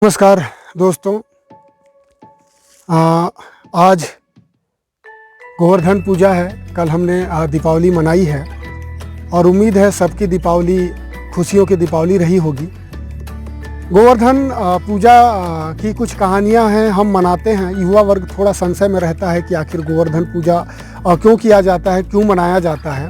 नमस्कार दोस्तों। आज गोवर्धन पूजा है। कल हमने दीपावली मनाई है और उम्मीद है सबकी दीपावली खुशियों की दीपावली रही होगी। गोवर्धन पूजा की कुछ कहानियां हैं, हम मनाते हैं। युवा वर्ग थोड़ा संशय में रहता है कि आखिर गोवर्धन पूजा क्यों किया जाता है, क्यों मनाया जाता है।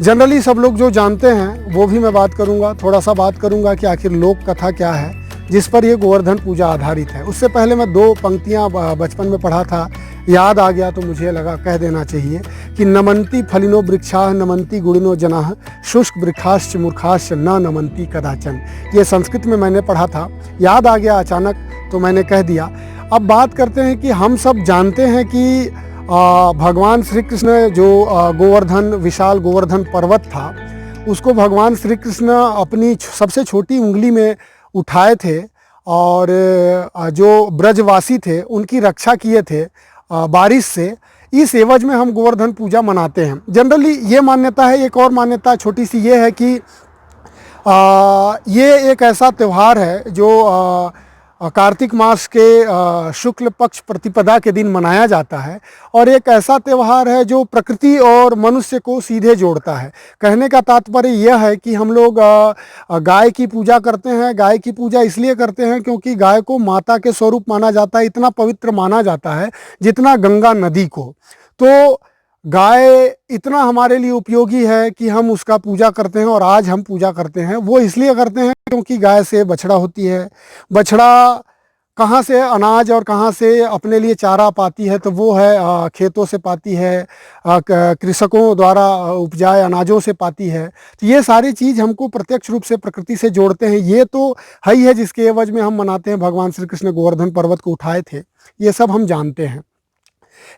जनरली सब लोग जो जानते हैं वो भी मैं बात करूंगा, थोड़ा सा बात करूंगा कि आखिर लोक कथा क्या है जिस पर ये गोवर्धन पूजा आधारित है। उससे पहले मैं दो पंक्तियां बचपन में पढ़ा था, याद आ गया तो मुझे लगा कह देना चाहिए कि नमन्ति फलिनो वृक्षाः नमन्ति गुणिनो जनाः शुष्क वृक्षाश्च मूर्खाश्च न नमन्ति कदाचन। ये संस्कृत में मैंने पढ़ा था, याद आ गया अचानक तो मैंने कह दिया। अब बात करते हैं कि हम सब जानते हैं कि भगवान श्री कृष्ण जो गोवर्धन विशाल गोवर्धन पर्वत था उसको भगवान श्री कृष्ण अपनी सबसे छोटी उंगली में उठाए थे और जो ब्रजवासी थे उनकी रक्षा किए थे बारिश से। इस एवज में हम गोवर्धन पूजा मनाते हैं। जनरली ये मान्यता है, एक और मान्यता छोटी सी ये है कि ये एक ऐसा त्यौहार है जो कार्तिक मास के शुक्ल पक्ष प्रतिपदा के दिन मनाया जाता है और एक ऐसा त्यौहार है जो प्रकृति और मनुष्य को सीधे जोड़ता है। कहने का तात्पर्य यह है कि हम लोग गाय की पूजा करते हैं। गाय की पूजा इसलिए करते हैं क्योंकि गाय को माता के स्वरूप माना जाता है, इतना पवित्र माना जाता है जितना गंगा नदी को। तो गाय इतना हमारे लिए उपयोगी है कि हम उसका पूजा करते हैं और आज हम पूजा करते हैं। वो इसलिए करते हैं क्योंकि गाय से बछड़ा होती है। बछड़ा कहाँ से अनाज और कहाँ से अपने लिए चारा पाती है, तो वो है खेतों से पाती है, कृषकों द्वारा उपजाए अनाजों से पाती है। तो ये सारी चीज़ हमको प्रत्यक्ष रूप से प्रकृति से जोड़ते हैं। ये तो है ही है जिसके एवज में हम मनाते हैं। भगवान श्री कृष्ण गोवर्धन पर्वत को उठाए थे, ये सब हम जानते हैं।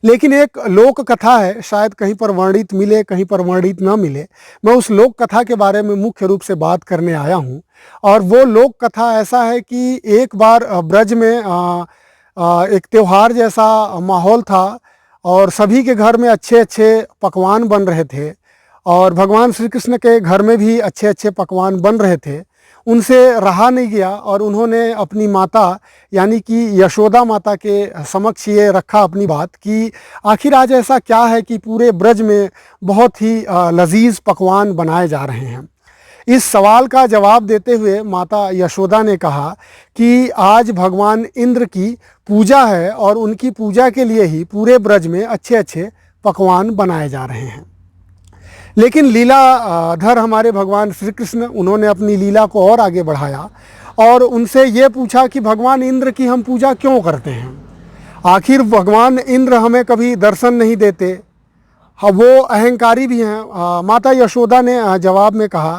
लेकिन एक लोक कथा है, शायद कहीं पर वर्णित मिले कहीं पर वर्णित न मिले। मैं उस लोक कथा के बारे में मुख्य रूप से बात करने आया हूँ। और वो लोक कथा ऐसा है कि एक बार ब्रज में एक त्योहार जैसा माहौल था और सभी के घर में अच्छे अच्छे पकवान बन रहे थे और भगवान श्री कृष्ण के घर में भी अच्छे अच्छे पकवान बन रहे थे। उनसे रहा नहीं गया और उन्होंने अपनी माता यानी कि यशोदा माता के समक्ष ये रखा अपनी बात कि आखिर आज ऐसा क्या है कि पूरे ब्रज में बहुत ही लजीज पकवान बनाए जा रहे हैं। इस सवाल का जवाब देते हुए माता यशोदा ने कहा कि आज भगवान इंद्र की पूजा है और उनकी पूजा के लिए ही पूरे ब्रज में अच्छे अच्छे पकवान बनाए जा रहे हैं। लेकिन लीलाधर हमारे भगवान श्री कृष्ण, उन्होंने अपनी लीला को और आगे बढ़ाया और उनसे ये पूछा कि भगवान इंद्र की हम पूजा क्यों करते हैं। आखिर भगवान इंद्र हमें कभी दर्शन नहीं देते, वो अहंकारी भी हैं। माता यशोदा ने जवाब में कहा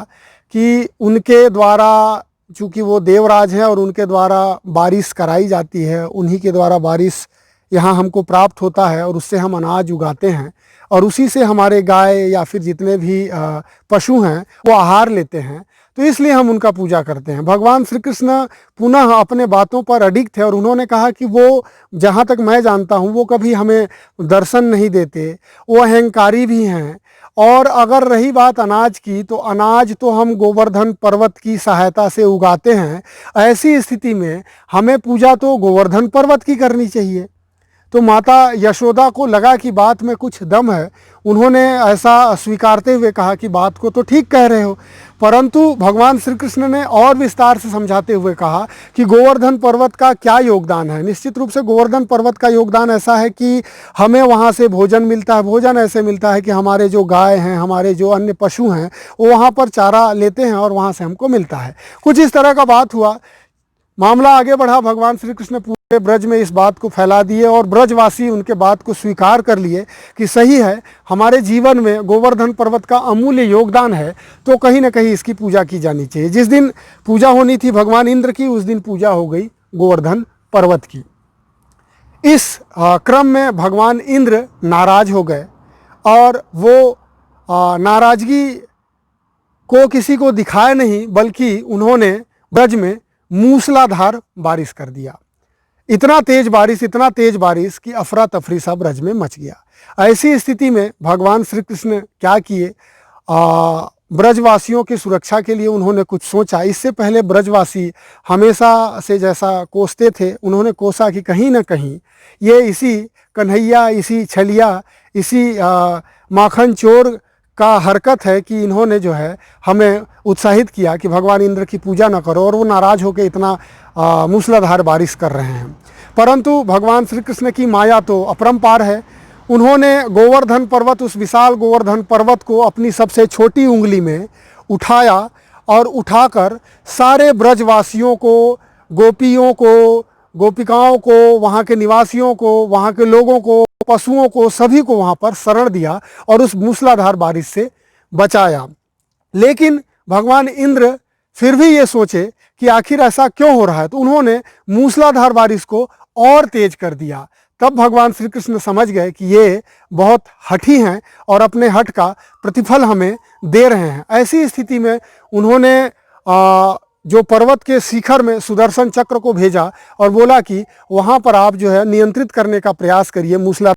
कि उनके द्वारा, चूँकि वो देवराज हैं और उनके द्वारा बारिश कराई जाती है, उन्हीं के द्वारा बारिश यहाँ हमको प्राप्त होता है और उससे हम अनाज उगाते हैं और उसी से हमारे गाय या फिर जितने भी पशु हैं वो आहार लेते हैं, तो इसलिए हम उनका पूजा करते हैं। भगवान श्री कृष्ण पुनः अपने बातों पर अडिग थे और उन्होंने कहा कि वो, जहाँ तक मैं जानता हूँ, वो कभी हमें दर्शन नहीं देते, वो अहंकारी भी हैं। और अगर रही बात अनाज की, तो अनाज तो हम गोवर्धन पर्वत की सहायता से उगाते हैं। ऐसी स्थिति में हमें पूजा तो गोवर्धन पर्वत की करनी चाहिए। तो माता यशोदा को लगा कि बात में कुछ दम है। उन्होंने ऐसा स्वीकारते हुए कहा कि बात को तो ठीक कह रहे हो, परंतु भगवान श्री कृष्ण ने और विस्तार से समझाते हुए कहा कि गोवर्धन पर्वत का क्या योगदान है। निश्चित रूप से गोवर्धन पर्वत का योगदान ऐसा है कि हमें वहाँ से भोजन मिलता है। भोजन ऐसे मिलता है कि हमारे जो गाय हैं, हमारे जो अन्य पशु हैं, वो वहाँ पर चारा लेते हैं और वहाँ से हमको मिलता है। कुछ इस तरह का बात हुआ, मामला आगे बढ़ा। भगवान श्री कृष्ण पूरे ब्रज में इस बात को फैला दिए और ब्रजवासी उनके बात को स्वीकार कर लिए कि सही है, हमारे जीवन में गोवर्धन पर्वत का अमूल्य योगदान है, तो कहीं ना कहीं इसकी पूजा की जानी चाहिए। जिस दिन पूजा होनी थी भगवान इंद्र की, उस दिन पूजा हो गई गोवर्धन पर्वत की। इस क्रम में भगवान इंद्र नाराज हो गए और वो नाराजगी को किसी को दिखाया नहीं, बल्कि उन्होंने ब्रज में मूसलाधार बारिश कर दिया। इतना तेज बारिश कि अफरा तफरी सा ब्रज में मच गया। ऐसी स्थिति में भगवान श्री कृष्ण क्या किए, ब्रजवासियों की सुरक्षा के लिए उन्होंने कुछ सोचा। इससे पहले ब्रजवासी हमेशा से जैसा कोसते थे, उन्होंने कोसा कि कहीं ना कहीं ये इसी कन्हैया, इसी छलिया, इसी माखन चोर का हरकत है कि इन्होंने जो है हमें उत्साहित किया कि भगवान इंद्र की पूजा न करो, और वो नाराज़ होकर इतना मूसलाधार बारिश कर रहे हैं। परंतु भगवान श्री कृष्ण की माया तो अपरंपार है। उन्होंने गोवर्धन पर्वत, उस विशाल गोवर्धन पर्वत को अपनी सबसे छोटी उंगली में उठाया और उठाकर सारे ब्रजवासियों को, गोपियों को, गोपिकाओं को, वहाँ के निवासियों को, वहाँ के लोगों को, पशुओं को, सभी को वहाँ पर शरण दिया और उस मूसलाधार बारिश से बचाया। लेकिन भगवान इंद्र फिर भी ये सोचे कि आखिर ऐसा क्यों हो रहा है, तो उन्होंने मूसलाधार बारिश को और तेज कर दिया। तब भगवान श्री कृष्ण समझ गए कि ये बहुत हठी हैं और अपने हठ का प्रतिफल हमें दे रहे हैं। ऐसी स्थिति में उन्होंने जो पर्वत के शिखर में सुदर्शन चक्र को भेजा और बोला कि वहाँ पर आप जो है नियंत्रित करने का प्रयास करिए मूसला